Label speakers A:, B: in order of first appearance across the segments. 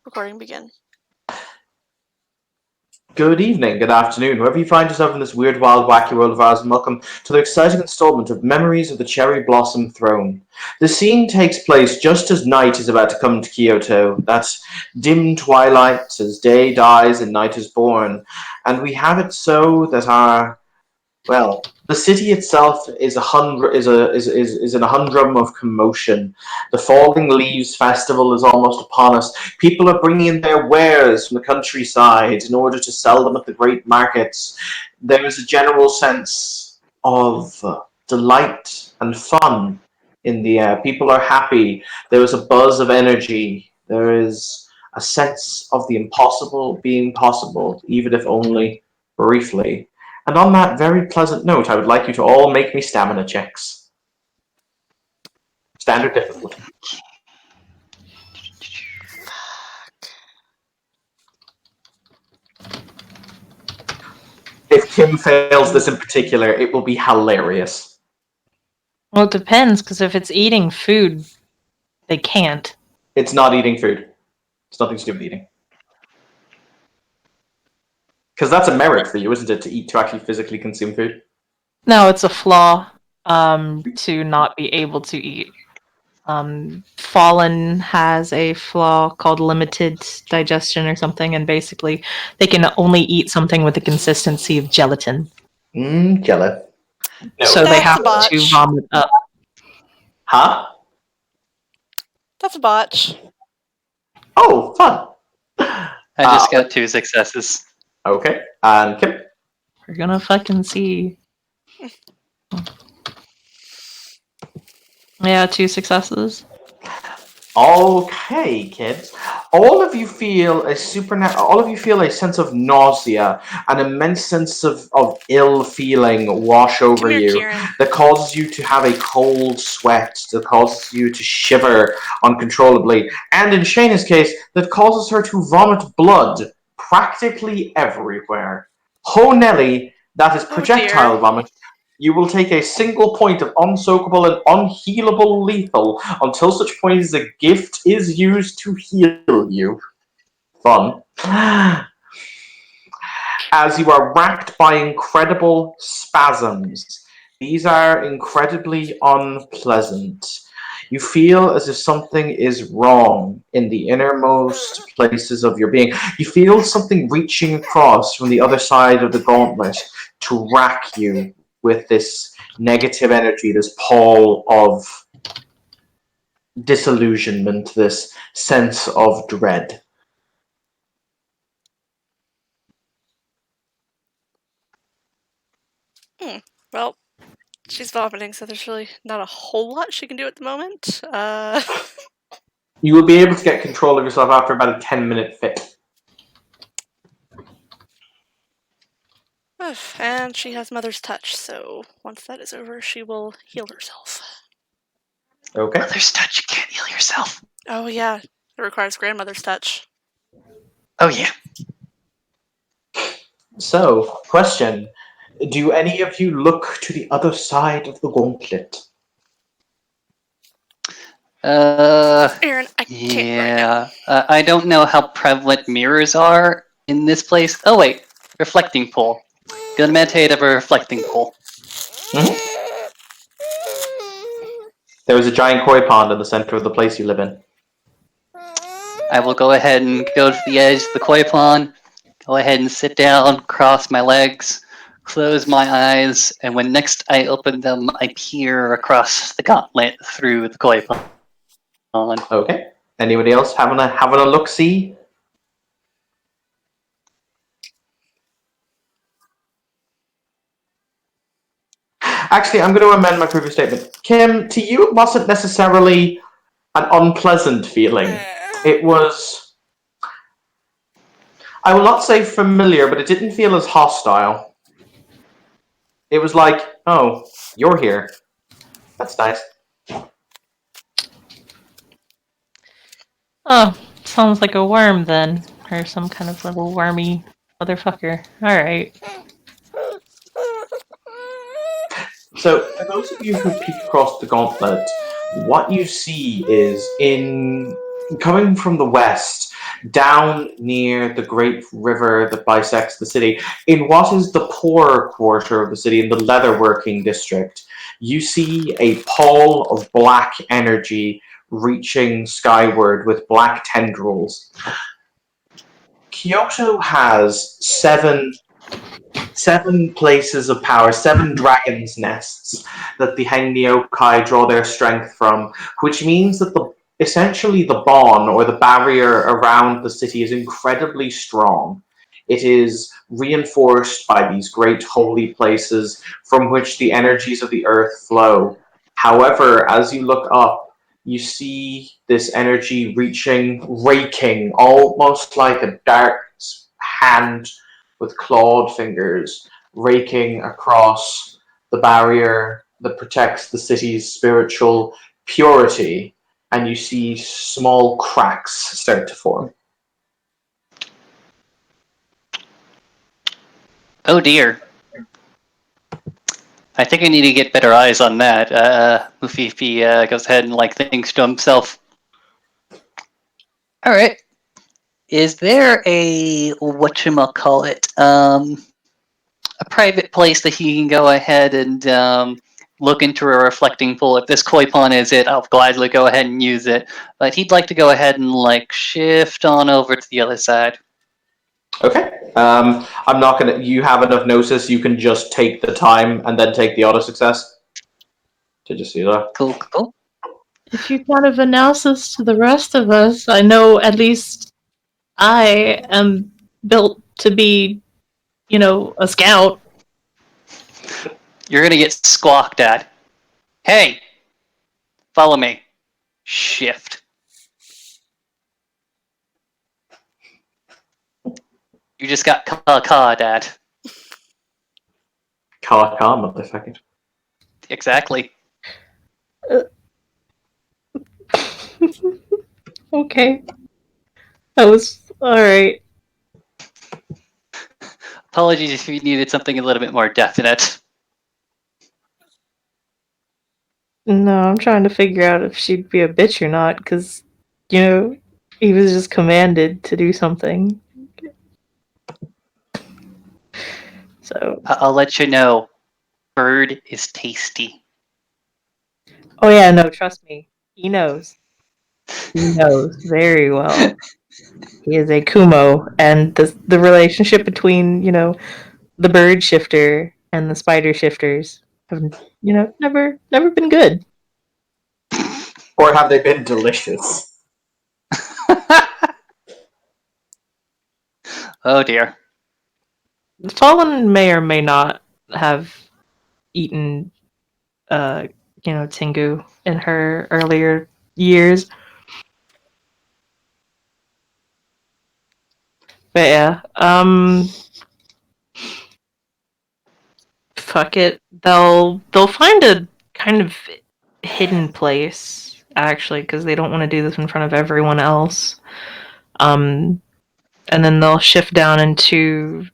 A: Recording begin.
B: Good evening, good afternoon, wherever you find yourself in this weird, wild, wacky world of ours, and welcome to the exciting installment of Memories of the Cherry Blossom Throne. The scene takes place just as night is about to come to Kyoto, that dim twilight as day dies and night is born, and we have it so that the city itself is in a humdrum of commotion. The Falling Leaves Festival is almost upon us. People are bringing in their wares from the countryside in order to sell them at the great markets. There is a general sense of delight and fun in the air. People are happy. There is a buzz of energy. There is a sense of the impossible being possible, even if only briefly. And on that very pleasant note, I would like you to all make me stamina checks. Standard difficulty. If Kim fails this in particular, it will be hilarious.
C: Well, it depends, because if it's eating food, they can't.
B: It's not eating food. It's nothing to do with eating. Because that's a merit for you, isn't it, to actually physically consume food?
C: No, it's a flaw to not be able to eat. Fallen has a flaw called limited digestion or something, and basically they can only eat something with the consistency of gelatin.
B: Jello. No.
C: So they have to vomit up.
B: Huh?
A: That's a botch.
B: Oh, fun.
D: I just got 2 successes.
B: Okay. And Kim?
C: We're gonna fucking see. Yeah, 2 successes.
B: Okay, kids. All of you feel a sense of nausea, an immense sense of ill feeling wash over you
A: Kieran.
B: that causes you to have a cold sweat, that causes you to shiver uncontrollably, and in Shayna's case, that causes her to vomit blood practically everywhere. Ho Nelly, that is projectile vomit. You will take a single point of unsoakable and unhealable lethal until such point as a gift is used to heal you. Fun. As you are racked by incredible spasms. These are incredibly unpleasant. You feel as if something is wrong in the innermost places of your being. You feel something reaching across from the other side of the gauntlet to rack you with this negative energy, this pall of disillusionment, this sense of dread.
A: Well, she's vomiting, so there's really not a whole lot she can do at the moment.
B: You will be able to get control of yourself after about a 10-minute fit.
A: And she has Mother's Touch, so once that is over, she will heal herself.
B: Okay.
D: Mother's Touch, you can't heal yourself.
A: Oh yeah, it requires Grandmother's Touch.
D: Oh yeah.
B: So, question. Do any of you look to the other side of the gauntlet?
A: Aaron, I can't right now.
D: I don't know how prevalent mirrors are in this place. Oh wait, reflecting pool. Gonna meditate over a reflecting pool.
B: Mm-hmm. There is a giant koi pond in the center of the place you live in.
D: I will go ahead and go to the edge of the koi pond, go ahead and sit down, cross my legs, close my eyes, and when next I open them, I peer across the gauntlet through the koi pond.
B: Okay. Anybody else having a look-see? Actually, I'm going to amend my previous statement. Kim, to you it wasn't necessarily an unpleasant feeling. It was, I will not say familiar, but it didn't feel as hostile. It was like, oh, you're here. That's nice.
C: Oh, sounds like a worm then. Or some kind of little wormy motherfucker. Alright.
B: So, for those of you who peek across the gauntlet, what you see is coming from the west, down near the great river that bisects the city, in what is the poorer quarter of the city, in the leatherworking district, you see a pall of black energy reaching skyward with black tendrils. Kyoto has seven places of power, seven dragon's nests that the Hengmyokai draw their strength from, which means that essentially the Bon, or the barrier around the city, is incredibly strong. It is reinforced by these great holy places from which the energies of the earth flow. However, as you look up, you see this energy raking, almost like a dark hand with clawed fingers, raking across the barrier that protects the city's spiritual purity, and you see small cracks start to form.
D: Oh dear. I think I need to get better eyes on that. Mufifi goes ahead and thinks to himself. All right. Is there a whatchamacallit, a private place that he can go ahead and look into a reflecting pool? If this koi pond is it, I'll gladly go ahead and use it. But he'd like to go ahead and shift on over to the other side.
B: Okay. I'm not gonna. You have enough gnosis. You can just take the time and then take the auto success. Did you see that?
D: Cool.
C: If you kind of announce this to the rest of us, I know at least I am built to be, a scout.
D: You're gonna get squawked at. Hey, follow me. Shift. You just got caught at.
B: Kala motherfucker.
D: Exactly.
C: Okay. That was alright.
D: Apologies if you needed something a little bit more definite.
C: No, I'm trying to figure out if she'd be a bitch or not, because, he was just commanded to do something. So.
D: I'll let you know. Bird is tasty.
C: Oh yeah, no, trust me. He knows. He knows very well. He is a Kumo, and the relationship between, the bird shifter and the spider shifters have, never been good.
B: Or have they been delicious?
D: Oh dear.
C: Fallen may or may not have eaten, Tengu in her earlier years. But yeah, fuck it. They'll find a kind of hidden place actually, because they don't want to do this in front of everyone else. And then they'll shift down into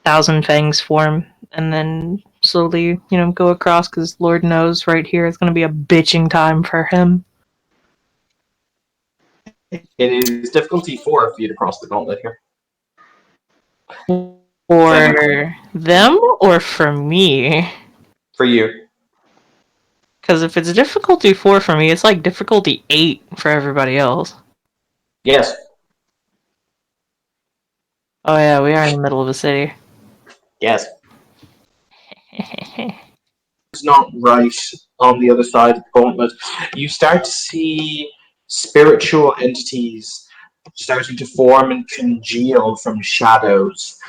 C: Thousand Fangs form, and then slowly, go across, because Lord knows right here is going to be a bitching time for him.
B: It is difficulty 4 for you to cross the gauntlet here.
C: For them or for me?
B: For you.
C: Because if it's difficulty 4 for me, it's like difficulty 8 for everybody else.
B: Yes.
C: Oh yeah, we are in the middle of a city.
B: Yes. It's not right on the other side of the gauntlet. You start to see spiritual entities starting to form and congeal from shadows,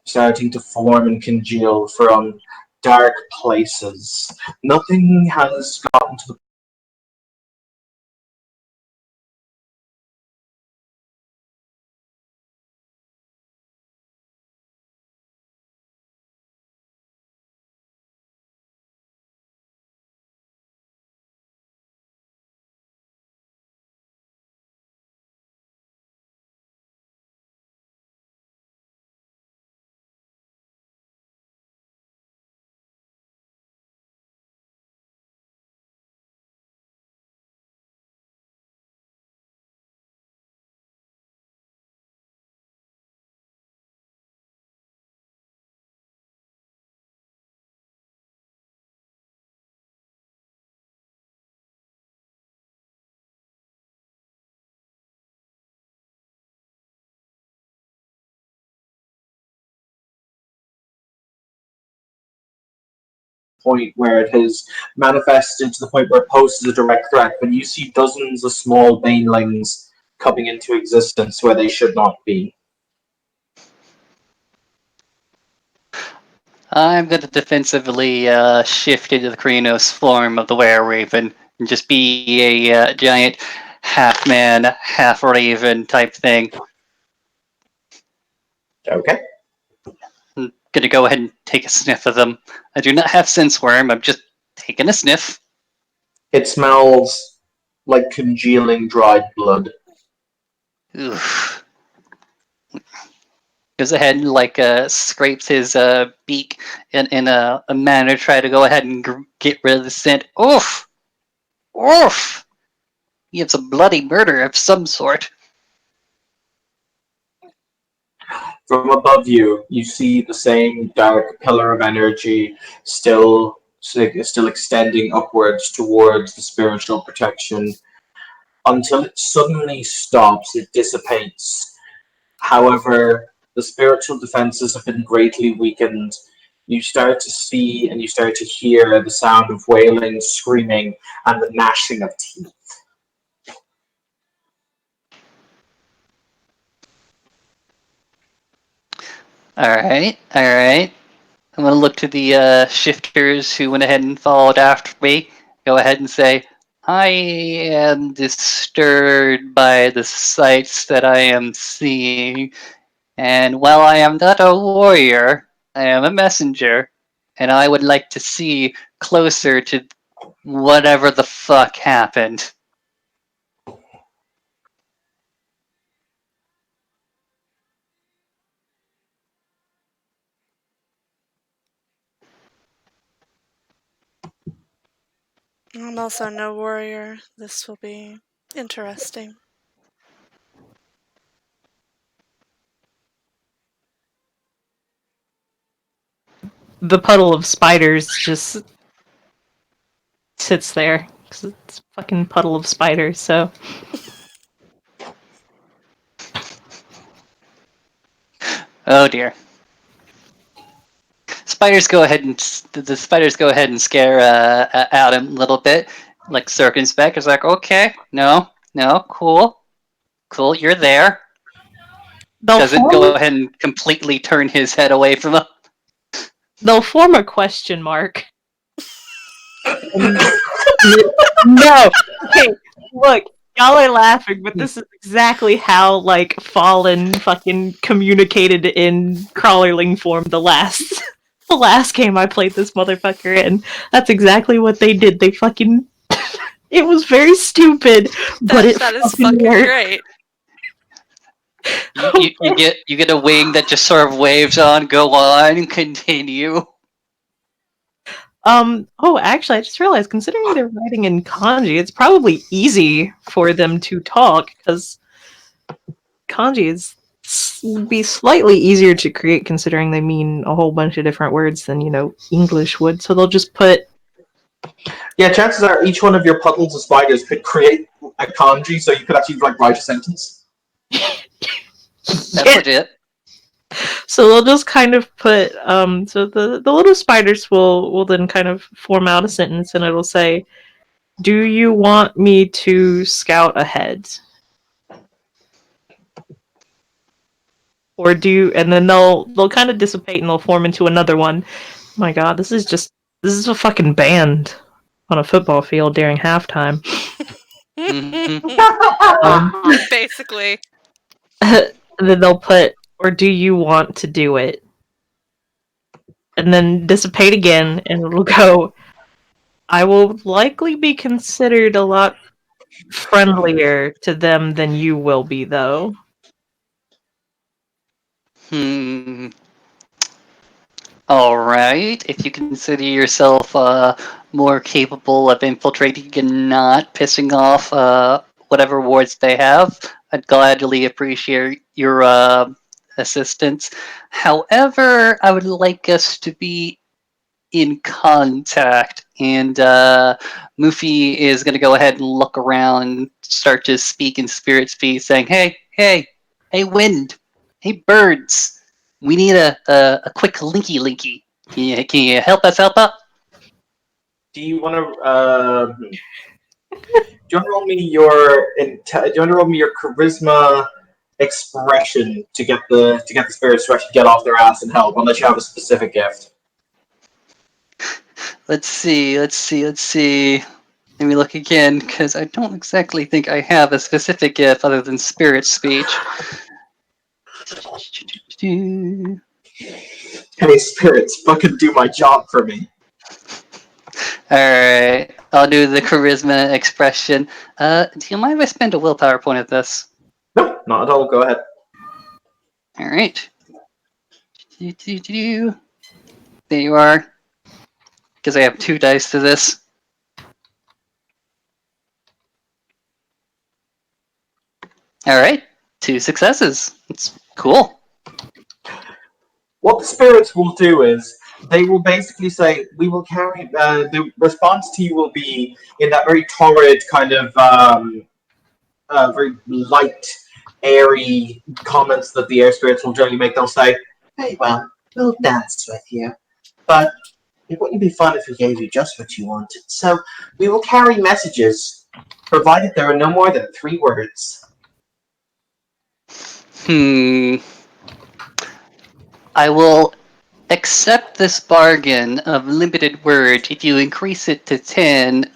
B: starting to form and congeal from dark places. Nothing has gotten to the point where it has manifested to the point where it poses a direct threat, but you see dozens of small banelings coming into existence where they should not be.
D: I'm going to defensively shift into the Krynos form of the Were-Raven and just be a giant half-man, half-raven type thing.
B: Okay.
D: I'm going to go ahead and take a sniff of them. I do not have sense worm, I'm just taking a sniff.
B: It smells like congealing dried blood.
D: Oof. Goes ahead and scrapes his beak in a manner to try to go ahead and get rid of the scent. Oof! Oof! It's a bloody murder of some sort.
B: From above you, you see the same dark pillar of energy still extending upwards towards the spiritual protection until it suddenly stops, it dissipates. However, the spiritual defenses have been greatly weakened. You start to see and you start to hear the sound of wailing, screaming, and the gnashing of teeth.
D: Alright. I'm going to look to the shifters who went ahead and followed after me. Go ahead and say, I am disturbed by the sights that I am seeing. And while I am not a warrior, I am a messenger. And I would like to see closer to whatever the fuck happened.
A: I'm also no warrior. This will be interesting.
C: The puddle of spiders just sits there because it's a fucking puddle of spiders. So
D: Oh dear. The spiders go ahead and scare Adam a little bit, like circumspect. It's like, okay, no, cool, you're there.
C: they'll
D: Doesn't
C: form
D: go ahead and completely turn his head away from him.
C: they'll form a question mark. No. Okay, look, y'all are laughing, but this is exactly how Fallen fucking communicated in crawlerling form the last game I played this motherfucker in. That's exactly what they did. They fucking it was very stupid, but it
A: that is
C: fucking
A: fucking
C: worked.
A: great.
D: You get a wing that just sort of waves on, go on, continue.
C: Oh, actually, I just realized, considering they're writing in kanji, it's probably easy for them to talk, because kanji would be slightly easier to create, considering they mean a whole bunch of different words than, English would. So they'll just put...
B: Yeah, chances are each one of your puddles of spiders could create a kanji, so you could actually write a sentence.
D: That's legit.
C: So they'll just kind of put, so the little spiders will then kind of form out a sentence, and it'll say, "Do you want me to scout ahead?" Or and then they'll kind of dissipate and they'll form into another one. Oh my god, this is a fucking band on a football field during halftime.
A: Basically.
C: And then they'll put, "Or do you want to do it?" And then dissipate again, and it'll go, "I will likely be considered a lot friendlier to them than you will be, though."
D: Alright, if you consider yourself more capable of infiltrating and not pissing off whatever wards they have, I'd gladly appreciate your assistance. However, I would like us to be in contact, and Mufi is going to go ahead and look around, start to speak in spirit speak, saying, hey, wind, hey, birds, we need a quick linky. Can you help us help out?
B: Do you want to? Do you want to roll me your? Do you want to roll me your charisma expression to get the spirits to actually get off their ass and help, unless you have a specific gift.
D: Let's see. Let me look again, because I don't exactly think I have a specific gift other than spirit speech.
B: Hey, spirits, fucking do my job for me.
D: Alright, I'll do the charisma expression. Do you mind if I spend a willpower point at this?
B: No, not at all. Go ahead.
D: Alright. There you are. Because I have 2 dice to this. Alright, 2 successes. It's cool.
B: What the spirits will do is they will basically say, "We will carry." The response to you will be in that very torrid kind of, very light, airy comments that the air spirits will generally make. They'll say, "Hey, well, we'll dance with you, but it wouldn't be fun if we gave you just what you wanted. So we will carry messages, provided there are no more than 3 words."
D: I will accept this bargain of limited word if you increase it to 10,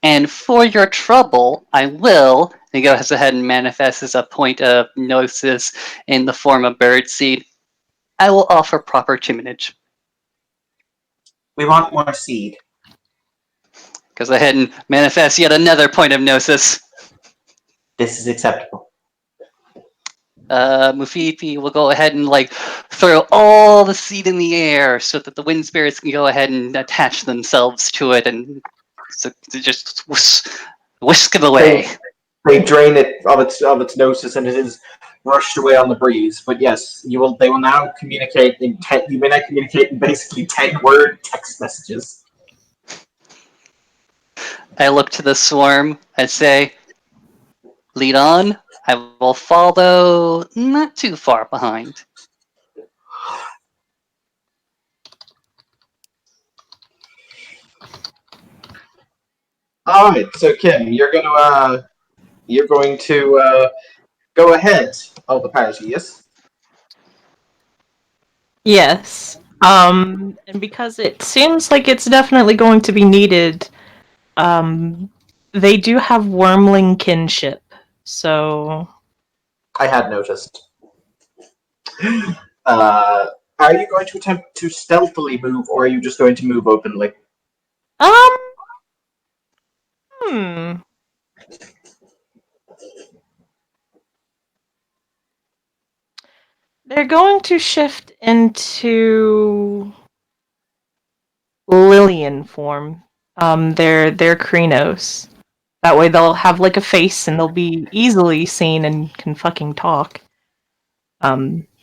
D: and for your trouble, I will. He goes ahead and manifests a point of gnosis in the form of birdseed. I will offer proper chiminage.
B: We want more seed.
D: Goes ahead and manifests yet another point of gnosis.
B: This is acceptable.
D: Mufifi will go ahead and throw all the seed in the air so that the wind spirits can go ahead and attach themselves to it and so just whisk it away.
B: They drain it of its gnosis, and it is rushed away on the breeze. But yes, you will. They will now communicate in 10. You may not communicate in basically 10-word text messages.
D: I look to the swarm. I say, "Lead on. I will follow, not too far behind."
B: All right, so Kim, you're going to go ahead of the party, yes?
C: Yes. And because it seems like it's definitely going to be needed, they do have wormling kinship, so
B: I had noticed. Are you going to attempt to stealthily move, or are you just going to move openly?
C: um hmm. They're going to shift into Lillian form. They're Krynos. That way they'll have a face and they'll be easily seen and can fucking talk.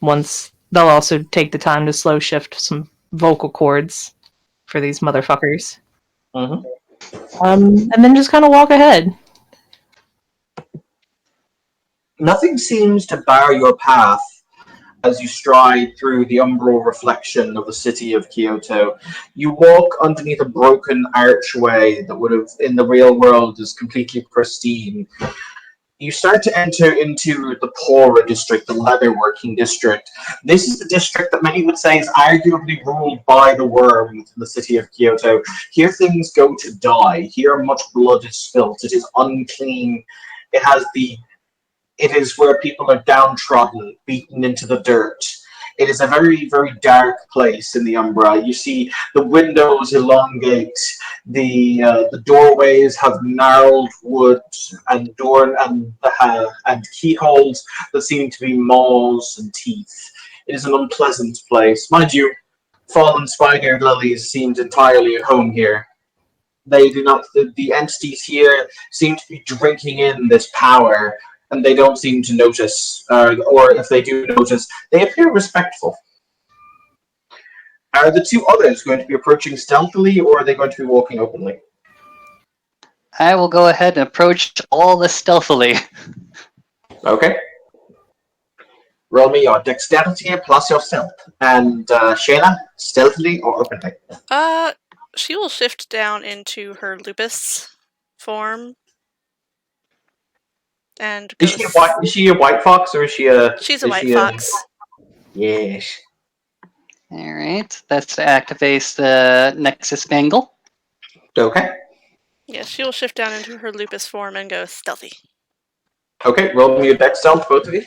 C: Once they'll also take the time to slow shift some vocal cords for these motherfuckers.
B: Mm-hmm.
C: And then just kind of walk ahead.
B: Nothing seems to bar your path as you stride through the umbral reflection of the city of Kyoto. You walk underneath a broken archway that would have, in the real world, is completely pristine. You start to enter into the poorer district, the leatherworking district. This is the district that many would say is arguably ruled by the worm in the city of Kyoto. Here things go to die. Here much blood is spilt. It is unclean. It is where people are downtrodden, beaten into the dirt. It is a very, very dark place in the Umbra. You see the windows elongate, the doorways have gnarled wood and and keyholes that seem to be maws and teeth. It is an unpleasant place. Mind you, fallen spider lilies seemed entirely at home here. They do not. The entities here seem to be drinking in this power, and they don't seem to notice, or if they do notice, they appear respectful. Are the 2 others going to be approaching stealthily, or are they going to be walking openly?
D: I will go ahead and approach all this stealthily.
B: Okay. Roll me your dexterity plus your stealth. And Shayla, stealthily or openly?
A: She will shift down into her lupus form and go.
B: Is she a white fox or is she a?
A: She's a
B: Is
A: white
B: she a?
A: fox.
B: Yes.
D: Alright, that's to activate the Nexus Bangle.
B: Okay.
A: Yeah, she will shift down into her lupus form and go stealthy.
B: Okay. Roll me a dex stealth, both of you.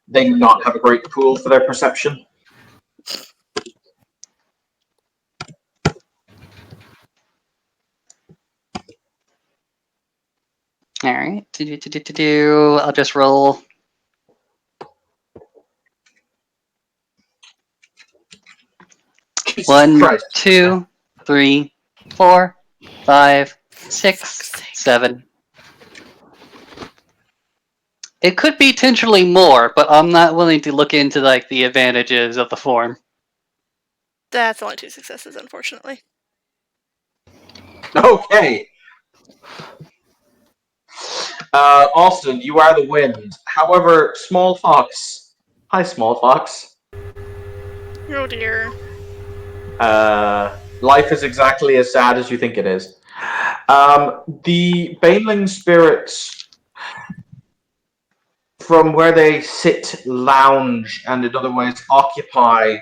B: They do not have a great pool for their perception.
D: Alright, I'll just roll.
B: Jesus
D: 1,
B: Christ.
D: 2, 3, 4, 5,
A: For
D: 6,
A: fuck's sake.
D: 7. It could be potentially more, but I'm not willing to look into like the advantages of the form.
A: That's only 2 successes, unfortunately.
B: Okay. Austin, you are the wind. However, Small Fox. Hi, Small Fox.
A: Oh dear.
B: Life is exactly as sad as you think it is. The Baneling spirits, from where they sit, lounge, and in other ways occupy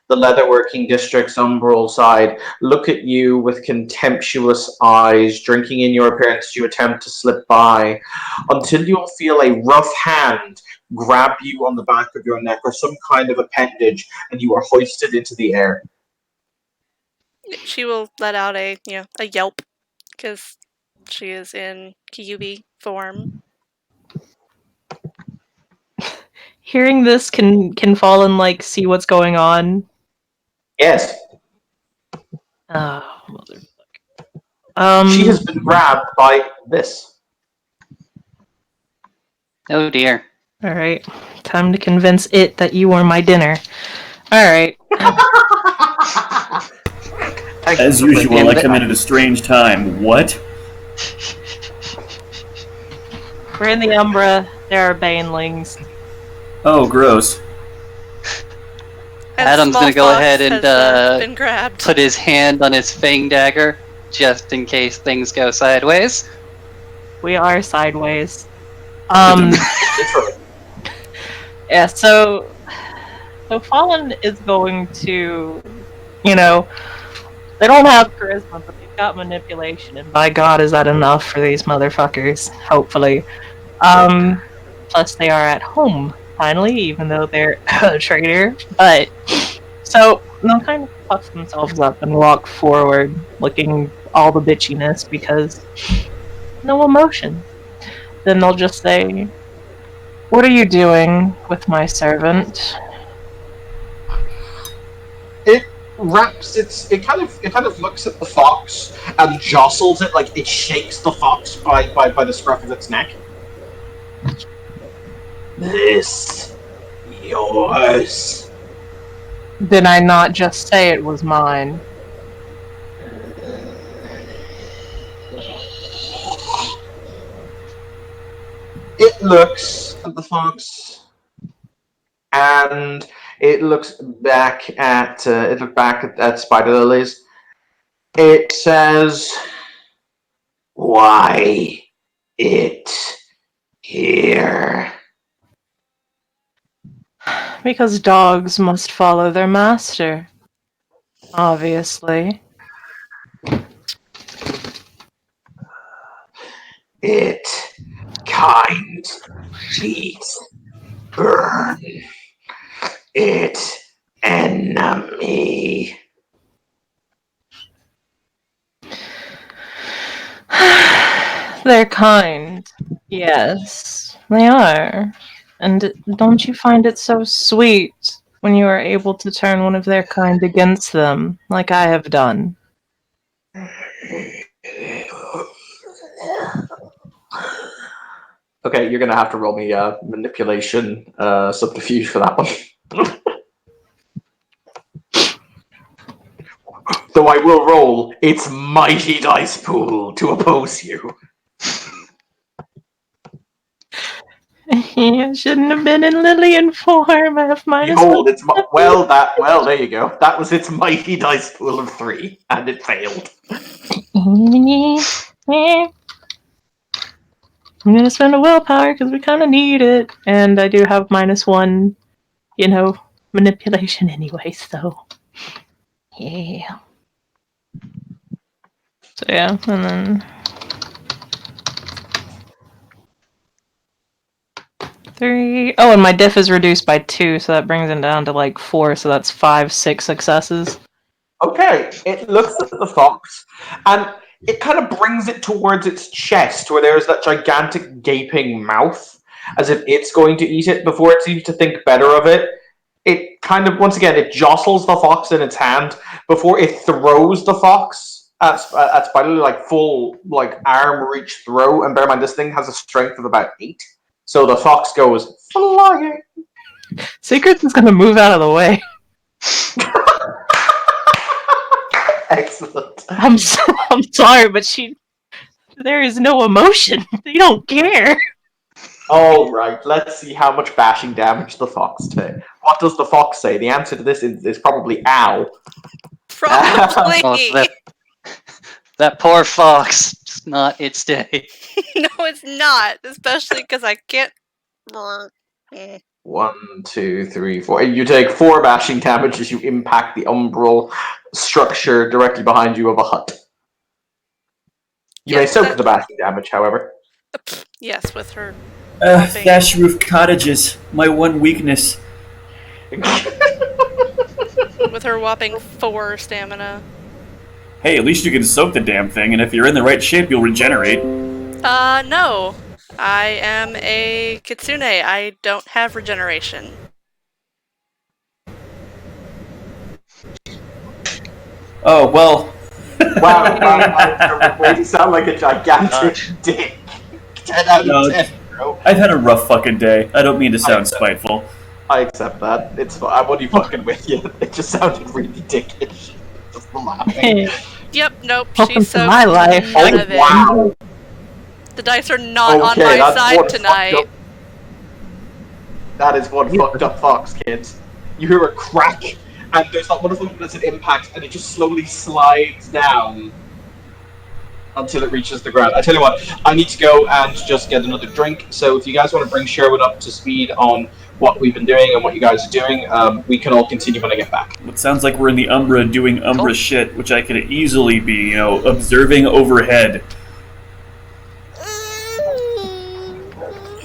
B: the leatherworking district's umbral side, look at you with contemptuous eyes, drinking in your appearance as you attempt to slip by, until you'll feel a rough hand grab you on the back of your neck or some kind of appendage, and you are hoisted into the air.
A: She will let out a yelp because she is in Kyubi form.
C: Hearing this, can Fallen like see what's going on?
B: Yes,
C: Oh, motherfucker.
B: she has been grabbed by this.
D: Oh dear.
C: All right, time to convince it that you are my dinner. All right.
E: As usual, I come in at a strange time. What?
C: We're in the Umbra. There are banelings.
E: Oh, gross.
A: And
D: Adam's
A: Small
D: gonna go
A: Fox
D: ahead and
A: has, been grabbed.
D: put his hand on his fang dagger, just in case things go sideways.
C: We are sideways.
B: Literally.
C: Yeah. So Fallen is going to, they don't have charisma, but they've got manipulation, and by God, is that enough for these motherfuckers? Hopefully. Plus, they are at home finally, even though they're a traitor. But so they'll kind of puff themselves up and walk forward, looking all the bitchiness because no emotion. Then they'll just say, "What are you doing with my servant?"
B: It it kind of looks at the fox and jostles it, like it shakes the fox by the scruff of its neck. This yours.
C: Did I not just say it was mine?
B: It looks at the fox and it looks back at Spider Lilies. It says, "Why it here?"
C: Because dogs must follow their master. Obviously.
B: It kind feet burn. It enemy.
C: They're kind. Yes, they are. And don't you find it so sweet when you are able to turn one of their kind against them, like I have done?
B: Okay, you're gonna have to roll me a manipulation subterfuge for that one. Though I will roll its mighty dice pool to oppose you.
C: I shouldn't have been in Lillian form. I have minus
B: Behold,
C: one.
B: there you go. That was its mighty dice pool of 3, and it failed.
C: I'm gonna spend a willpower because we kind of need it, and I do have minus 1, manipulation anyway. So yeah. So yeah, and then 3. Oh, and my diff is reduced by 2, so that brings it down to like 4. So that's 5, 6 successes.
B: Okay, it looks at the fox, and it kind of brings it towards its chest, where there's that gigantic gaping mouth, as if it's going to eat it. Before it seems to think better of it, it kind of, once again, it jostles the fox in its hand before it throws the fox at Spider, like full, like arm reach throw. And bear in mind, this thing has a strength of about 8, so the fox goes flying.
C: Secrets is gonna move out of the way.
B: Excellent.
C: I'm sorry, but there is no emotion. They don't care.
B: All right, let's see how much bashing damage the fox takes. What does the fox say? The answer to this is probably ow.
A: Probably.
D: Oh, that poor fox. It's not its day.
A: No, it's not. Especially because I can't.
B: 1, 2, 3, 4. You take 4 bashing damage as you impact the umbral structure directly behind you of a hut. You may
A: Yes,
B: soak the bashing damage, however.
A: Yes, with her.
E: Thatch roof cottages, my one weakness.
A: With her whopping 4 stamina.
E: Hey, at least you can soak the damn thing, and if you're in the right shape, you'll regenerate.
A: No. I am a kitsune. I don't have regeneration.
E: Oh, well.
B: Wow, you sound like a gigantic dick. 10 out of 10, bro.
E: I've had a rough fucking day. I don't mean to sound spiteful.
B: I accept that. It's fine. I'm only fucking with you. It just sounded really dickish. Just the laughing.
A: Yep, nope.
C: Welcome
A: She's
C: to
A: so
C: my life.
A: none
B: Oh,
A: of it.
B: wow.
A: The dice are not on
B: Okay,
A: my
B: that's
A: side
B: one
A: tonight.
B: fucked up- That is one fucked up fox, kids. You hear a crack, and there's that wonderful blizzard impact, and it just slowly slides down until it reaches the ground. I tell you what, I need to go and just get another drink, so if you guys want to bring Sherwood up to speed on what we've been doing and what you guys are doing, we can all continue when I get back.
E: It sounds like we're in the Umbra doing Umbra shit, which I could easily be, observing overhead.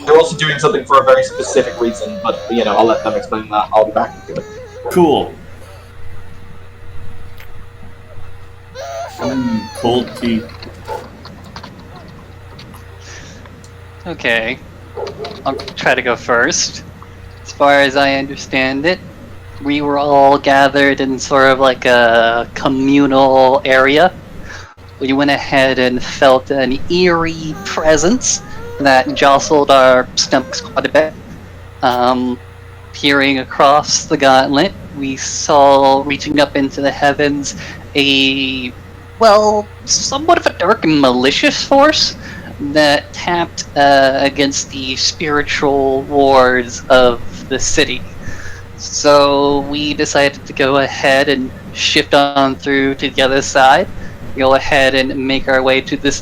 B: They're also doing something for a very specific reason, but, I'll let them explain that. I'll be back to it.
E: Cool. Cold tea.
D: Okay. I'll try to go first. As far as I understand it, we were all gathered in sort of like a communal area. We went ahead and felt an eerie presence that jostled our stomachs quite a bit. Peering across the gauntlet, we saw, reaching up into the heavens, somewhat of a dark and malicious force that tapped against the spiritual wards of the city. So we decided to go ahead and shift on through to the other side, go ahead and make our way to this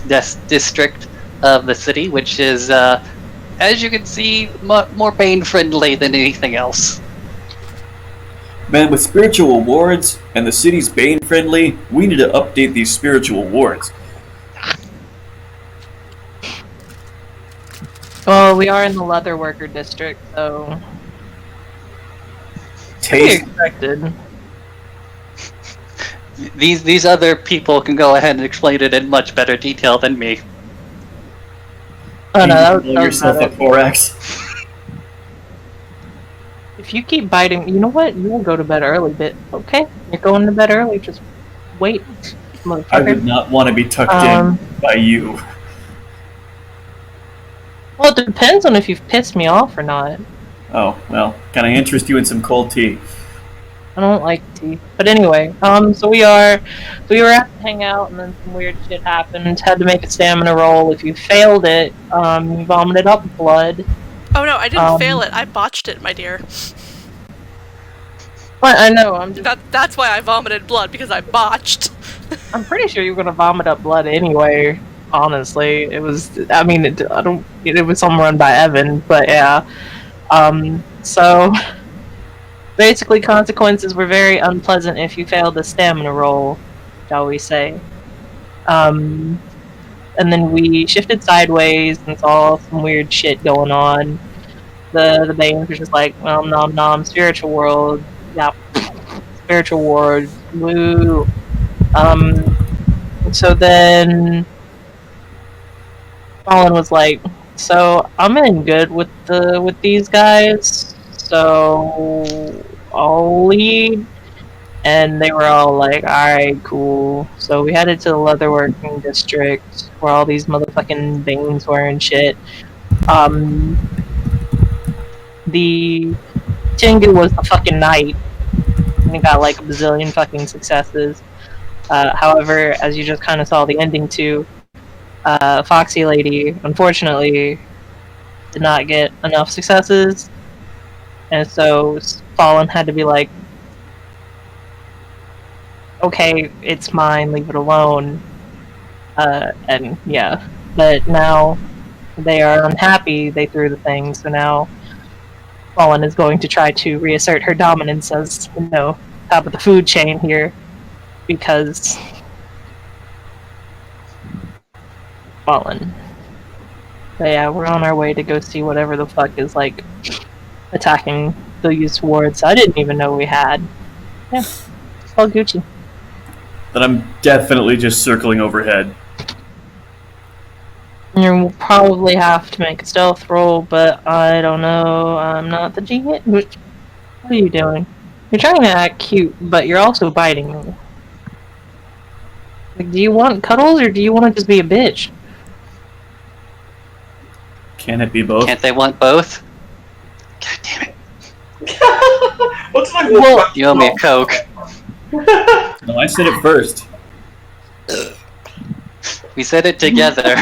D: district of the city, which is, as you can see, more Bane friendly than anything else.
E: Man, with spiritual wards and the city's Bane friendly, we need to update these spiritual wards.
C: Well, we are in the leather worker district, so
E: Taste.
C: expected.
D: These other people can go ahead and explain it in much better detail than me.
C: Oh no, that
E: Call
C: was
E: yourself a
C: better.
E: thorax.
C: If you keep biting, you know what? You will go to bed early, but okay, you're going to bed early. Just wait, motherfucker.
E: I would not want to be tucked in by you.
C: Well, it depends on if you've pissed me off or not.
E: Oh, well, can I interest you in some cold tea?
C: I don't like tea. But anyway, so we were asked to hang out, and then some weird shit happened. Had to make a stamina roll. If you failed it, you vomited up blood.
A: Oh no, I didn't fail it. I botched it, my dear.
C: But I know. I'm just.
A: That's why I vomited blood, because I botched.
C: I'm pretty sure you were gonna vomit up blood anyway. Honestly, it was. I mean, I don't. It was some run by Evan, but yeah. So basically, consequences were very unpleasant if you failed the stamina roll, shall we say? And then we shifted sideways and saw some weird shit going on. The Banes were just like, well, nom nom, spiritual world, yeah, spiritual world, woo. So then Colin was like, so I'm in good with these guys, so I'll lead. And they were all like, alright, cool. So we headed to the leatherworking district where all these motherfucking Banes were and shit. The Tengu was the fucking knight, and he got like a bazillion fucking successes. However, as you just kind of saw the ending to, Foxy Lady, unfortunately, did not get enough successes, and so Fallen had to be like, okay, it's mine, leave it alone. And yeah, but now they are unhappy, they threw the thing, so now Fallen is going to try to reassert her dominance as, top of the food chain here, because Fallen. But yeah, we're on our way to go see whatever the fuck is, like, attacking these wards I didn't even know we had. Yeah, it's all Gucci.
E: Then I'm definitely just circling overhead.
C: You'll probably have to make a stealth roll, but I don't know. I'm not the GM. What are you doing? You're trying to act cute, but you're also biting me. Like, do you want cuddles, or do you want to just be a bitch?
E: Can it be both?
D: Can't they want both? God damn it.
B: What's my
C: Well,
D: You owe me a Coke.
E: No, I said it first.
D: We said it together.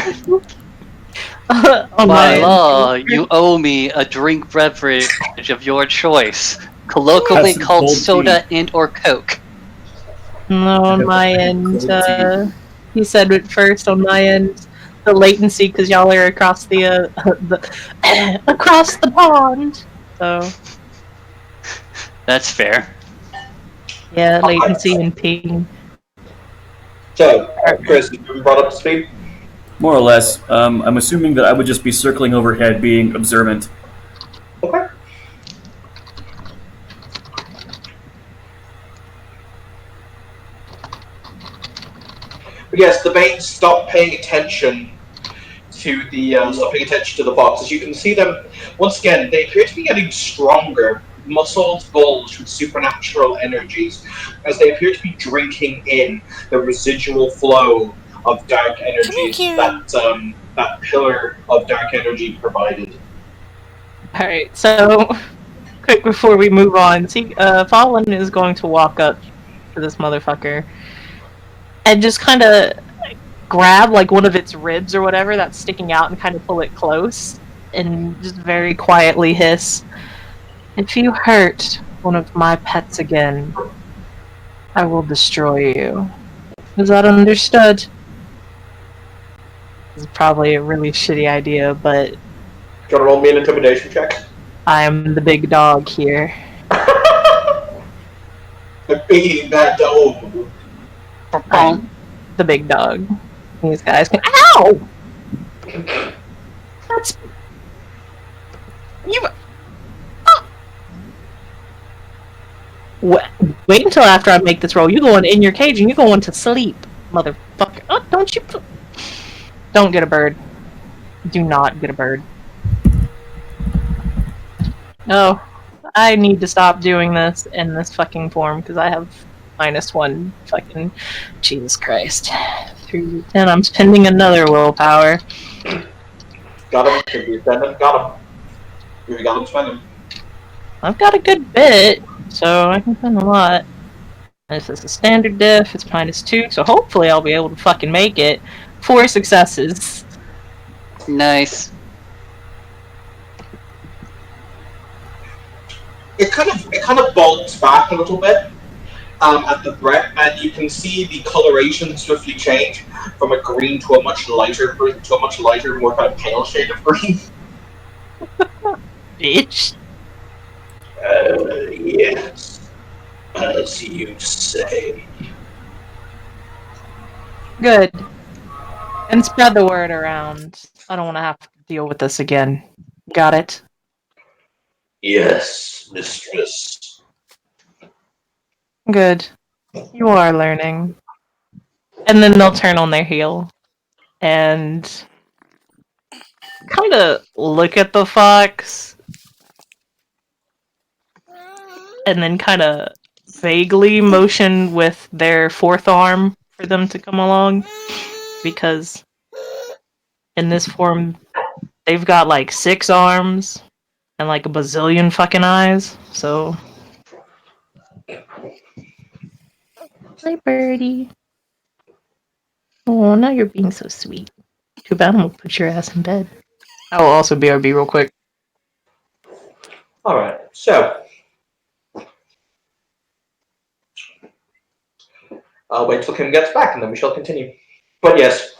C: On
D: By
C: my
D: law, you owe me a drink beverage of your choice, colloquially
E: Have some
D: called
E: cold
D: soda and or Coke.
C: No, on my end, he said it first. On my end, the latency because y'all are across the across the pond. So
D: That's fair.
C: yeah, latency and ping.
B: So, Chris, you've been brought up to speed?
E: More or less. I'm assuming that I would just be circling overhead, being observant.
B: Okay. But yes, the Banes stop paying attention to the box. As you can see them, once again, they appear to be getting stronger, muscles bulged with supernatural energies, as they appear to be drinking in the residual flow of dark energies that pillar of dark energy provided.
C: Alright, so quick before we move on, see, Fallen is going to walk up to this motherfucker and just kind of grab like one of its ribs or whatever that's sticking out and kind of pull it close and just very quietly hiss, "If you hurt one of my pets again, I will destroy you. Is that understood?" This is probably a really shitty idea, but
B: Do you want to roll me an intimidation check?
C: I'm the big dog here.
B: I'm beating that dog.
C: I'm the big dog. These guys can. Ow! That's. You. Oh. Wait until after I make this roll. You going in your cage and you going to sleep, motherfucker. Oh, don't you. Don't get a bird. Do not get a bird. No. I need to stop doing this in this fucking form because I have -1 fucking. Jesus Christ. 3 10. I'm spending another willpower.
B: Got him. If you spend him, got him. If you got him, spend him.
C: I've got a good bit, so I can spend a lot. This is a standard diff, it's -2, so hopefully I'll be able to fucking make it. 4 successes.
D: Nice.
B: it kind of bulks back a little bit at the breath, and you can see the coloration swiftly change from a green to a much lighter, more kind of pale shade of green.
C: Bitch.
B: Yes, as you say.
C: Good. And spread the word around. I don't want to have to deal with this again. Got it?
B: Yes, mistress.
C: Good. You are learning. And then they'll turn on their heel and kind of look at the fox and then kind of vaguely motion with their fourth arm for them to come along, because in this form they've got like 6 arms and like a bazillion fucking eyes. So hi birdie. Oh, now you're being so sweet. Too bad I'm gonna put your ass in bed. I will also BRB real quick.
B: Alright, so I'll wait till Kim gets back and then we shall continue. But yes,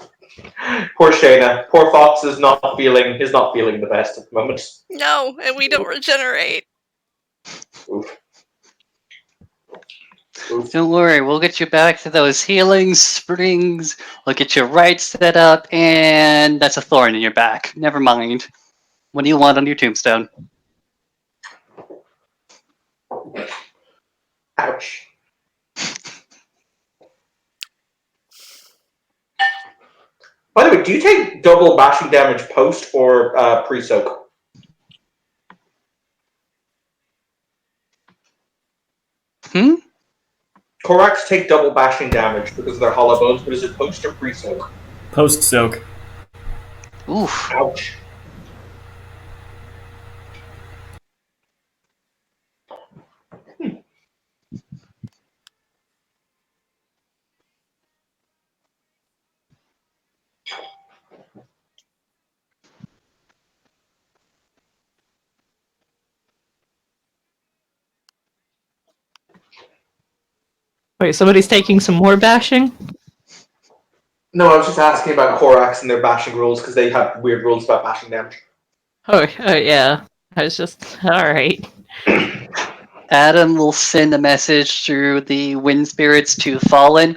B: poor Shayna. Poor Fox is not feeling the best at the moment.
A: No, and we don't regenerate.
B: Oof. Oof.
D: Don't worry, we'll get you back to those healing springs. We'll get you right set up, and that's a thorn in your back. Never mind. What do you want on your tombstone?
B: Ouch. By the way, do you take double bashing damage post or pre-soak?
D: Hmm?
B: Korax take double bashing damage because of their hollow bones, but is it post or pre-soak?
E: Post soak.
D: Oof.
B: Ouch.
C: Wait, somebody's taking some more bashing?
B: No, I was just asking about Korax and their bashing rules because they have weird rules about bashing damage.
C: Oh, yeah. I was just alright.
D: Adam will send a message through the wind spirits to Fallen.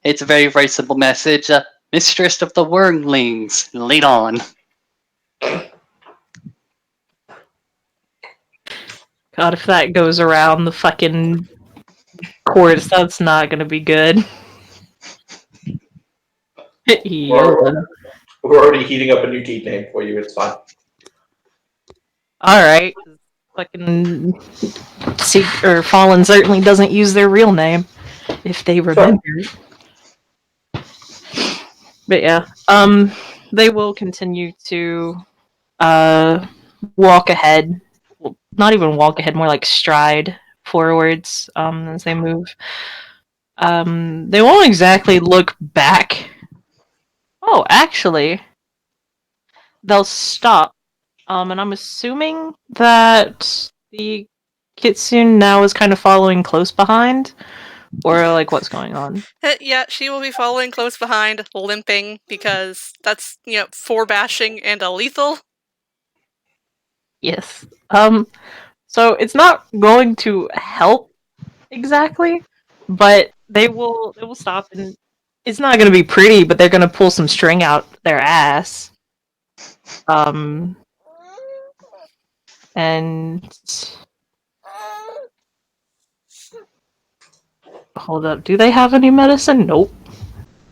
D: It's a very, very simple message. Mistress of the Wormlings, lead on.
C: God, if that goes around the fucking course, that's not gonna be good. Yoda.
B: We're already heating up a new team name for you. It's fine.
C: Alright. Fucking Fallen certainly doesn't use their real name, if they remember. But yeah, they will continue to walk ahead. Well, not even walk ahead, more like stride forwards as they move. They won't exactly look back. Oh, actually, they'll stop. And I'm assuming that the Kitsune now is kind of following close behind, or like what's going on.
A: Yeah, she will be following close behind, limping, because that's, 4 bashing and a lethal.
C: Yes. So it's not going to help exactly, but they will stop, and it's not going to be pretty, but they're going to pull some string out their ass. And hold up, do they have any medicine? Nope.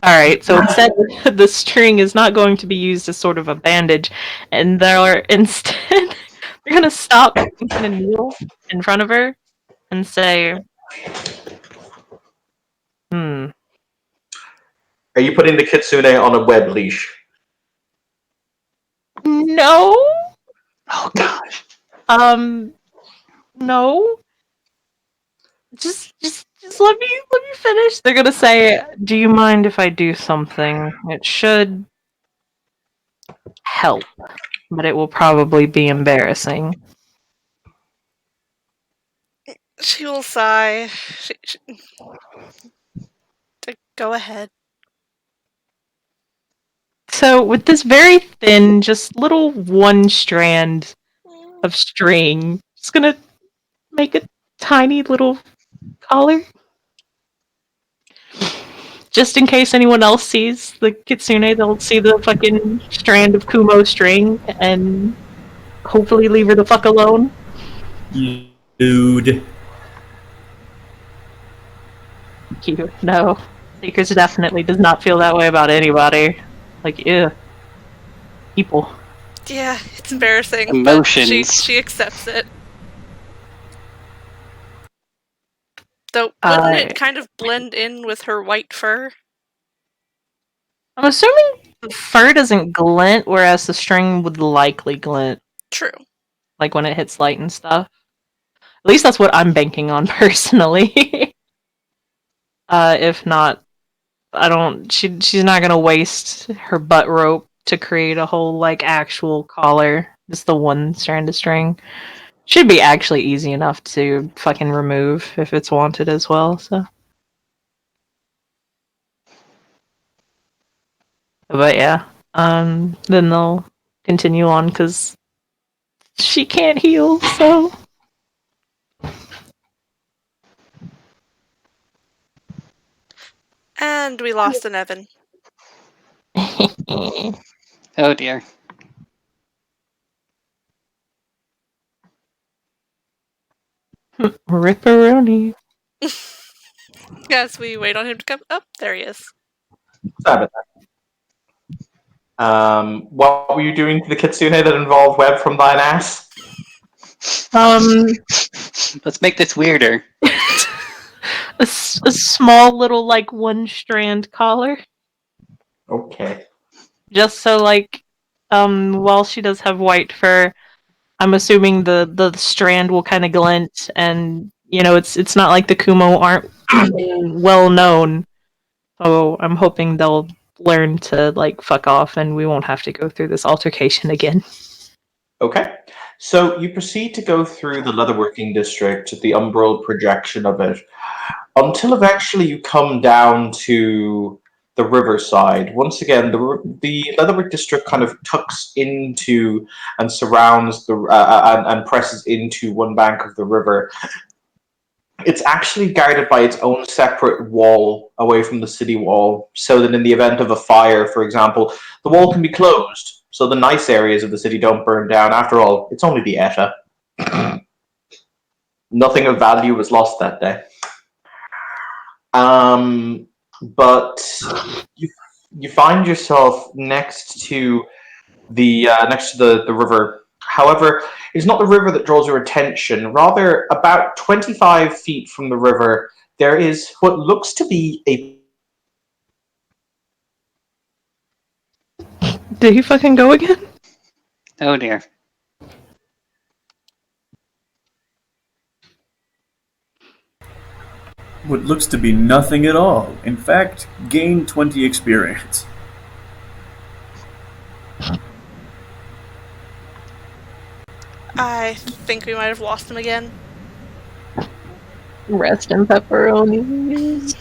C: Alright, so instead the string is not going to be used as sort of a bandage, and they're instead they're gonna stop and kind of kneel in front of her and say,
B: Are you putting the Kitsune on a web leash?
C: no.
D: Oh gosh.
C: No. Just let me finish. They're gonna say, "Do you mind if I do something? It should help, but it will probably be embarrassing."
A: She will sigh. Go ahead.
C: So with this very thin, just little one strand of string, just gonna make a tiny little collar. Just in case anyone else sees the kitsune, they'll see the fucking strand of Kumo string and hopefully leave her the fuck alone.
E: Dude.
C: Cute. No. Seekers definitely does not feel that way about anybody. Like, ew. People.
A: Yeah, it's embarrassing, but
D: Emotions.
A: she accepts it. Though, wouldn't it kind of blend in with her white fur?
C: I'm assuming the fur doesn't glint, whereas the string would likely glint,
A: True.
C: like when it hits light and stuff. At least that's what I'm banking on personally. If not, I don't. She's not gonna waste her butt rope to create a whole like actual collar. Just the one strand of string should be actually easy enough to fucking remove if it's wanted as well. So, but yeah, then they'll continue on because she can't heal. So
A: And we lost an Evan.
D: Oh dear.
C: Ripperoni.
A: Yes, we wait on him to come. Oh, there he is.
B: Sorry about that. What were you doing to the kitsune that involved web from thine ass?
D: Let's make this weirder.
C: A small little like one strand collar,
B: Okay.
C: just so like while she does have white fur, I'm assuming the strand will kind of glint, and you know it's not like the Kumo aren't well known, so I'm hoping they'll learn to like fuck off, and we won't have to go through this altercation again.
B: Okay. So you proceed to go through the leatherworking district, the umbral projection of it, until eventually you come down to the riverside. Once again, the leatherwork district kind of tucks into and surrounds and presses into one bank of the river. It's actually guarded by its own separate wall away from the city wall, so that in the event of a fire, for example, the wall can be closed, so the nice areas of the city don't burn down. After all, it's only the Etta. Nothing of value was lost that day. But you you find yourself next to the river. However, it's not the river that draws your attention. Rather, about 25 feet from the river, there is what looks to be a.
C: Did he fucking go again?
D: Oh dear.
E: What looks to be nothing at all. In fact, gain 20 experience.
A: I think we might have lost him again.
C: Rest in pepperoni.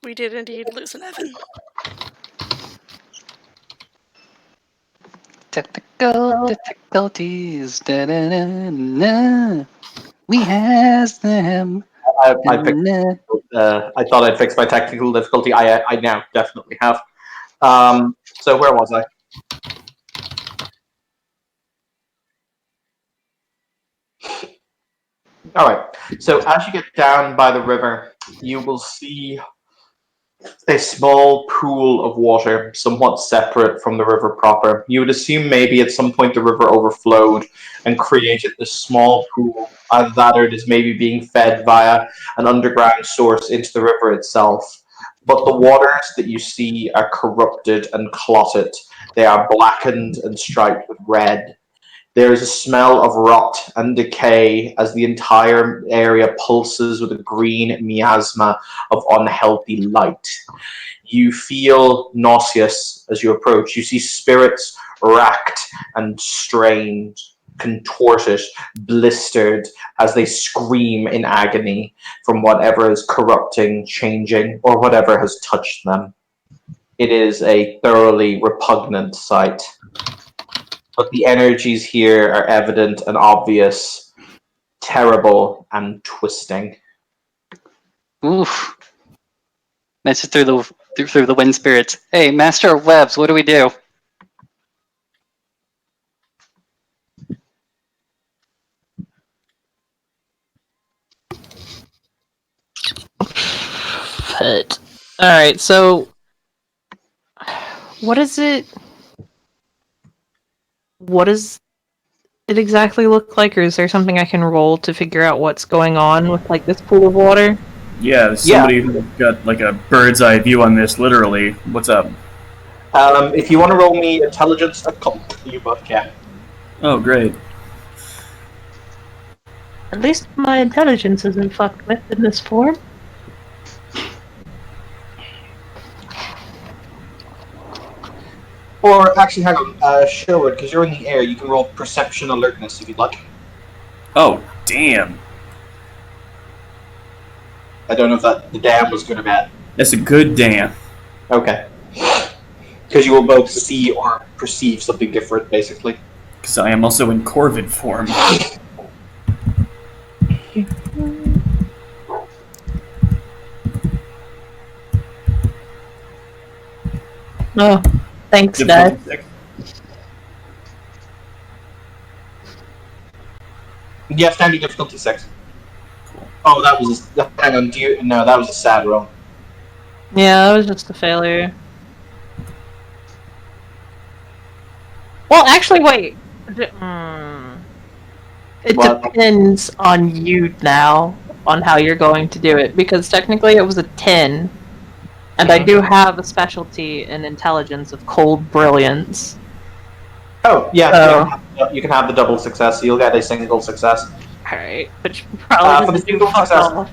A: We did indeed lose an Evan.
D: Technical difficulties. Da-da-da-na. We has them.
B: I picked. I thought I'd fix my technical difficulty. I now definitely have. So where was I? All right. So as you get down by the river, you will see a small pool of water, somewhat separate from the river proper. You would assume maybe at some point the river overflowed and created this small pool. Either that or it is maybe being fed via an underground source into the river itself. But the waters that you see are corrupted and clotted. They are blackened and striped with red. There is a smell of rot and decay as the entire area pulses with a green miasma of unhealthy light. You feel nauseous as you approach. You see spirits racked and strained, contorted, blistered as they scream in agony from whatever is corrupting, changing, or whatever has touched them. It is a thoroughly repugnant sight. But the energies here are evident and obvious, terrible and twisting.
D: Oof. Message through the wind spirits. Hey, Master of Webs, what do we do?
C: But, alright, so what does it exactly look like, or is there something I can roll to figure out what's going on with like this pool of water?
E: Yeah, somebody who got like a bird's eye view on this, literally. What's up?
B: If you want to roll me intelligence, occult, you both can.
E: Oh, great.
C: At least my intelligence isn't fucked with in this form.
B: Or actually, hang on, Sherwood, because you're in the air, you can roll perception alertness if you'd like.
E: Oh, damn.
B: I don't know if the damn was good or bad.
E: That's a good damn.
B: Okay. Because you will both see or perceive something different, basically.
E: Because I am also in Corvid form.
C: Oh, thanks,
E: Difficulty
C: Dad.
E: 6.
B: Yeah, standard difficulty 6. Oh, that was hang on. No, that was a sad roll.
C: Yeah, that was just a failure. Well, actually, wait. It
B: What?
C: depends on you now, on how you're going to do it, because technically it was a 10, and I do have a specialty in intelligence of cold brilliance.
B: Oh, yeah,
C: So,
B: you can have the double success, so you'll get a single success.
C: alright, which probably
B: For the
C: doesn't do
B: single
C: fuck
B: success,
C: all.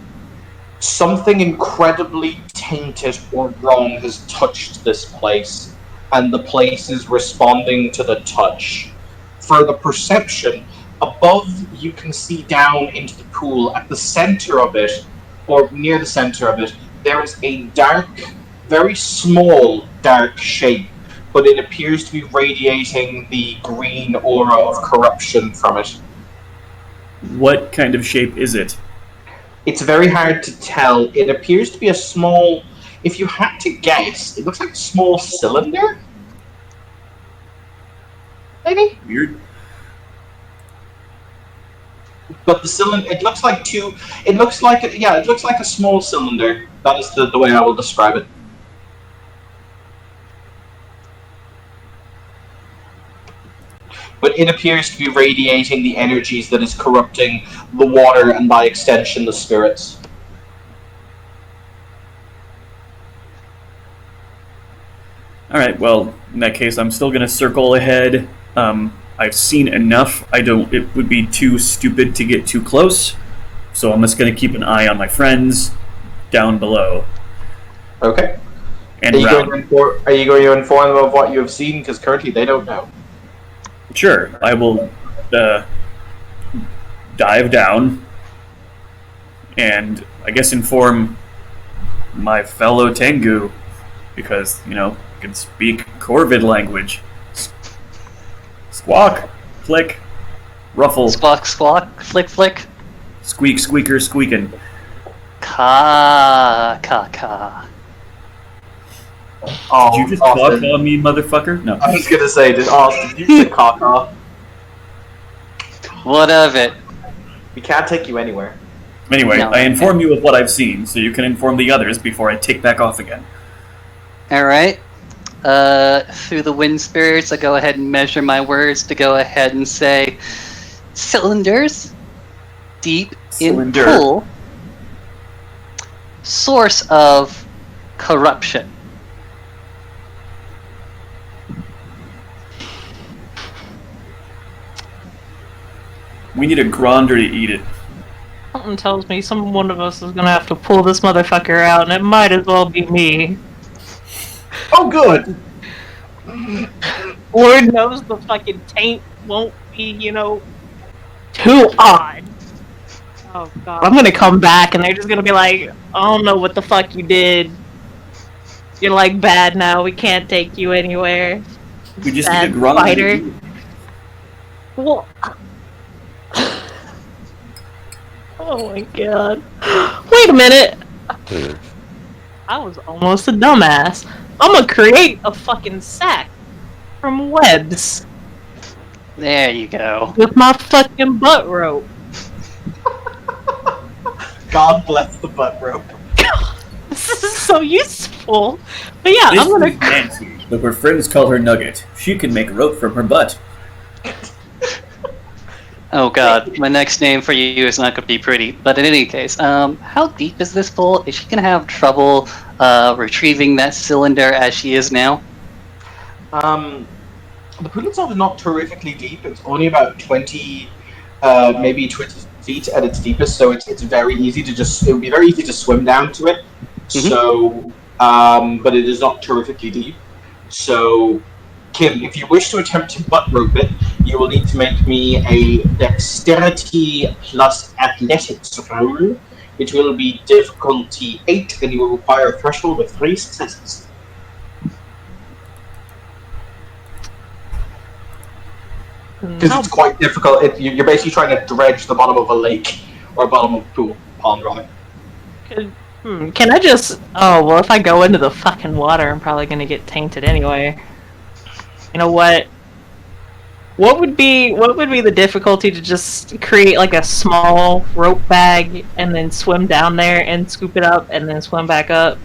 B: something incredibly tainted or wrong has touched this place, and the place is responding to the touch. For the perception, above you can see down into the pool. At the center of it, or near the center of it, there is a dark, very small dark shape, but it appears to be radiating the green aura of corruption from it.
E: What kind of shape is it?
B: It's very hard to tell. It appears to be a small. If you had to guess, it looks like a small cylinder. Maybe.
E: Weird.
B: But the cylinder, it looks like two. It looks like it looks like a small cylinder. That is the way I will describe it. But it appears to be radiating the energies that is corrupting the water and by extension the spirits.
E: Alright, well, in that case, I'm still gonna circle ahead. I've seen enough. It would be too stupid to get too close. So I'm just gonna keep an eye on my friends down below.
B: Okay.
E: And
B: Are you going to inform them of what you have seen? Because currently they don't know.
E: Sure, I will dive down and I guess inform my fellow Tengu because, I can speak Corvid language. Squawk, flick, ruffle,
D: Squawk, squawk, flick, flick.
E: squeak, squeaker, squeaking.
D: Ka, ka, ka.
B: Oh,
E: Did you just
B: Austin.
E: talk on me, motherfucker? No.
B: I was gonna say, Austin, did you say caw-caw?
D: What of it?
B: We can't take you anywhere.
E: Anyway,
D: No.
E: I inform you of what I've seen, so you can inform the others before I take back off again.
D: Alright. Through the wind spirits, I go ahead and measure my words to go ahead and say cylinders, deep
E: Cylinder.
D: in pool, source of corruption.
E: We need a gronder to eat it.
C: Something tells me one of us is gonna have to pull this motherfucker out, and it might as well be me.
B: Oh, good!
C: Lord knows the fucking taint won't be, too odd. Oh god. I'm gonna come back and they're just gonna be like, I don't know what the fuck you did. You're like bad now, we can't take you anywhere.
E: We just
C: Bad
E: need a gronder
C: fighter.
E: to eat it.
C: Well, oh my god. Wait a minute. I was almost a dumbass. I'm gonna create a fucking sack from webs
D: There you go.
C: with my fucking butt rope.
B: God bless the butt rope.
C: This is so useful. But yeah,
E: This
C: I'm gonna.
E: is Nancy, but her friends call her Nugget. She can make rope from her butt.
D: Oh god, my next name for you is not going to be pretty. But in any case, how deep is this pool? Is she going to have trouble retrieving that cylinder as she is now?
B: The pool itself is not terrifically deep. It's only about 20, maybe 20 feet at its deepest, so it's very easy to it would be very easy to swim down to it.
D: Mhm.
B: So, but it is not terrifically deep. So, Kim, if you wish to attempt to butt rope it, you will need to make me a dexterity plus athletics roll, which will be difficulty 8, and you will require a threshold of 3 successes. Because it's quite difficult. You're basically trying to dredge the bottom of a lake, or bottom of a pool, pond, rather.
C: Can I just? Oh well, if I go into the fucking water, I'm probably gonna get tainted anyway. You know what? What would be the difficulty to just create like a small rope bag and then swim down there and scoop it up and then swim back up?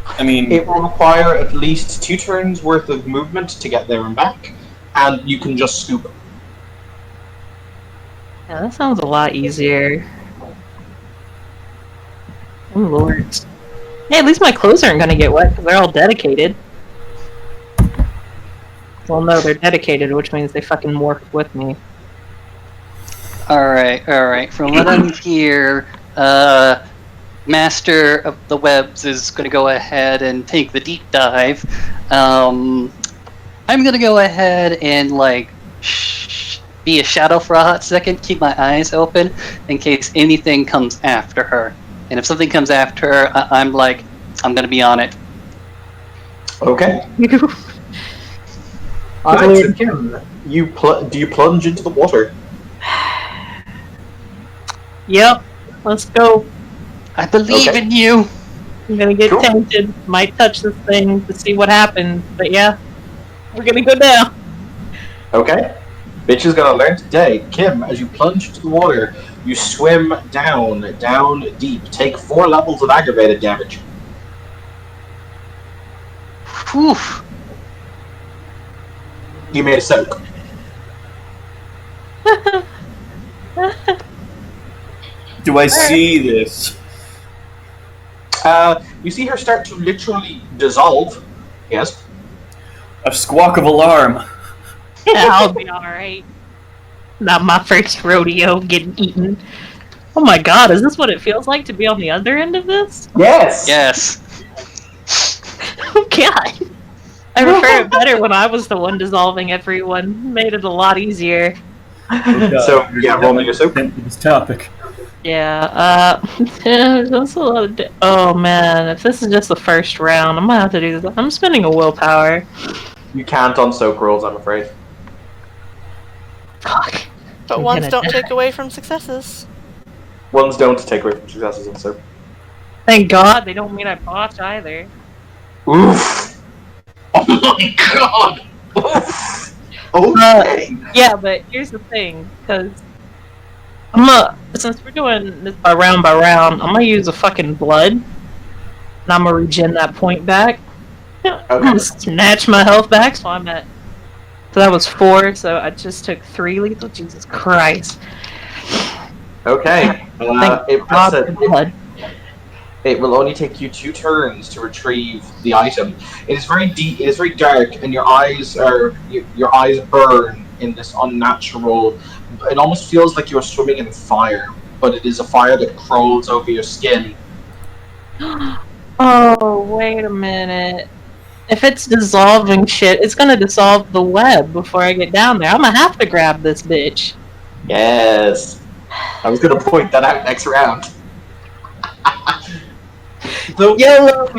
E: I mean,
B: It will require at least 2 turns worth of movement to get there and back, and you can just scoop.
C: Yeah, that sounds a lot easier. Oh lord. Hey, at least my clothes aren't gonna get wet because they're all dedicated. Well, no, they're dedicated, which means they fucking morphed with me.
D: Alright. From what I'm here, Master of the Webs is going to go ahead and take the deep dive. I'm going to go ahead and, be a shadow for a hot second, keep my eyes open in case anything comes after her. And if something comes after her, I'm going to be on it.
B: Okay.
C: Alright,
B: so Kim, do you plunge into the water?
C: Yep, let's go.
D: I believe
B: Okay.
D: in you!
C: I'm gonna get
B: Cool.
C: tainted. Might touch this thing to see what happens, but yeah, we're gonna go down.
B: Okay. Bitch is gonna learn today. Kim, as you plunge into the water, you swim down deep. Take 4 levels of aggravated damage.
D: Whew.
B: You made a soak.
E: do I see this?
B: You see her start to literally dissolve. Yes.
E: A squawk of alarm.
C: Yeah, I'll be alright. Not my first rodeo getting eaten. Oh my god, is this what it feels like to be on the other end of this?
B: Yes.
D: Yes.
C: Oh god. I prefer it better when I was the one dissolving everyone. Made it a lot easier.
B: So yeah, roll me a soak.
E: This topic.
C: Yeah, that's a lot of oh man, if this is just the first round, I'm gonna have to do this. I'm spending a willpower.
B: You can't on soak rolls, I'm afraid.
C: Fuck.
A: But
C: I'm
A: ones
C: gonna
A: don't
C: die.
A: take away from successes.
B: Ones don't take away from successes, also.
C: Thank God they don't mean I botch either.
B: Oof! Oh my god! Oof! Okay!
C: Yeah, but here's the thing, because since we're doing this by round, I'm gonna use a fucking blood, and I'm gonna regen that point back. I'm gonna snatch my health back, so I'm at. So that was 4, so I just took 3 lethal. Jesus Christ.
B: Okay.
C: Thank
B: It,
C: God
B: that's
C: for
B: it.
C: blood.
B: It will only take you 2 turns to retrieve the item. It is very deep. It is very dark, and your eyes burn in this unnatural. It almost feels like you're swimming in fire, but it is a fire that crawls over your skin.
C: Oh, wait a minute. If it's dissolving shit, it's gonna dissolve the web before I get down there. I'm gonna have to grab this bitch.
B: Yes, I was gonna point that out next round. So,
C: Yellow.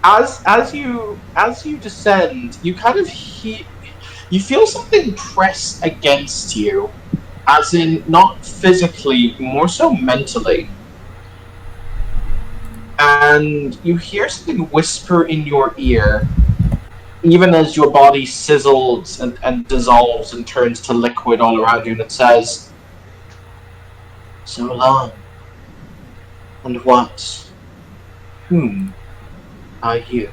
B: as you descend, you kind of you feel something press against you, as in not physically, more so mentally. And you hear something whisper in your ear, even as your body sizzles and dissolves and turns to liquid all around you, and it says, "So long. And what? Whom are you?"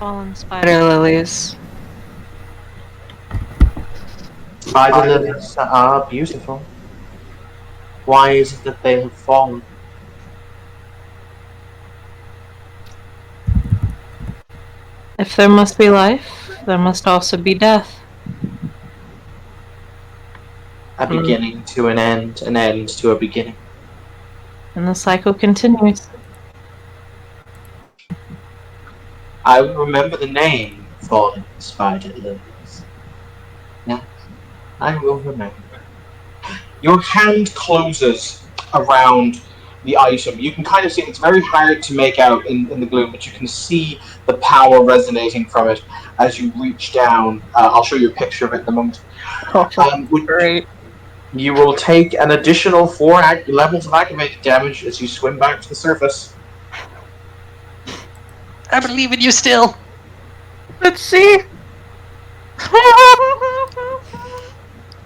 C: Fallen spider lilies.
B: Spider lilies are beautiful. Why is it that they have fallen?
C: If there must be life, there must also be death.
B: A beginning to an end to a beginning.
C: And the cycle continues.
B: I will remember the name, fallen spider lilies. Yes, I will remember. Your hand closes around the item. You can kind of see it's very hard to make out in the gloom, but you can see the power resonating from it as you reach down. I'll show you a picture of it in a moment.
C: Great.
B: You will take an additional 4 levels of activated damage as you swim back to the surface.
D: I believe in you still.
C: Let's see.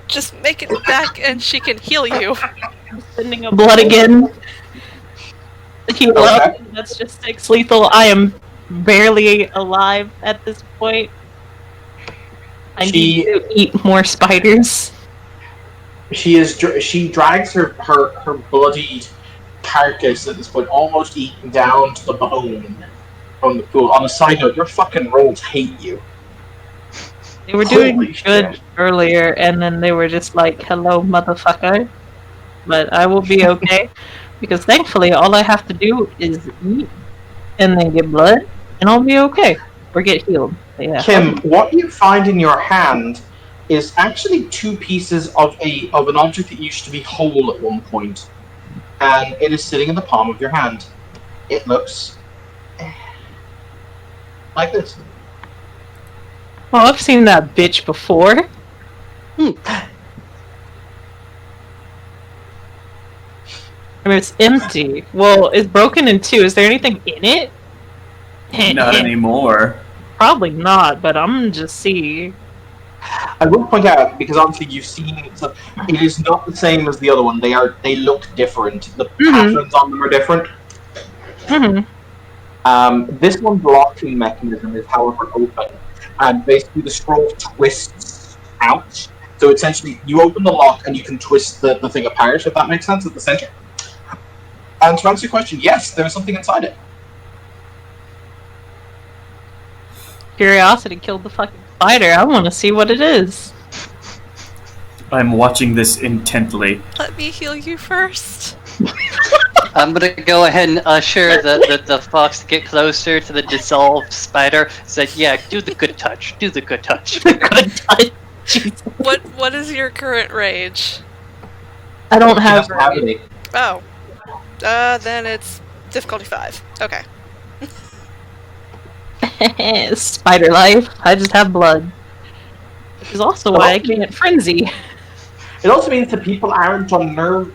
A: Just make it back and she can heal you.
C: Sending a blood again. Heal up. That's just 6 lethal. I am barely alive at this point. I need to eat more spiders.
B: She drags her bloodied carcass at this point, almost eaten down to the bone from the pool. On a side note, your fucking rolls hate you.
C: They were doing good earlier, and then they were just like, hello, motherfucker. But I will be okay, because thankfully all I have to do is eat, and then get blood, and I'll be okay. Or get healed. Yeah.
B: Kim, what you find in your hand is actually 2 pieces of an object that used to be whole at one point, and it is sitting in the palm of your hand. It looks like this.
C: Oh, I've seen that bitch before. I mean, it's empty. Well, it's broken in 2. Is there anything in it?
E: Not anymore.
C: Probably not, but I'm gonna just see.
B: I will point out, because obviously you've seen it, so it is not the same as the other one. They look different. The patterns on them are different. This one's locking mechanism is, however, open, and basically the scroll twists out. So essentially, you open the lock and you can twist the thing apart, if that makes sense, at the center. And to answer your question, yes, there's something inside it.
C: Curiosity killed the fucking spider. I want to see what it is.
E: I'm watching this intently.
A: Let me heal you first.
D: I'm gonna go ahead and usher the fox to get closer to the dissolved spider. Say, yeah, do the good touch. Do the good touch.
C: Good touch. Jesus.
A: What is your current rage?
C: I don't have
B: any.
A: Oh. Then it's Difficulty 5. Okay.
C: Spider life. I just have blood. Which is also why I can't frenzy.
B: It also means that people aren't unnerved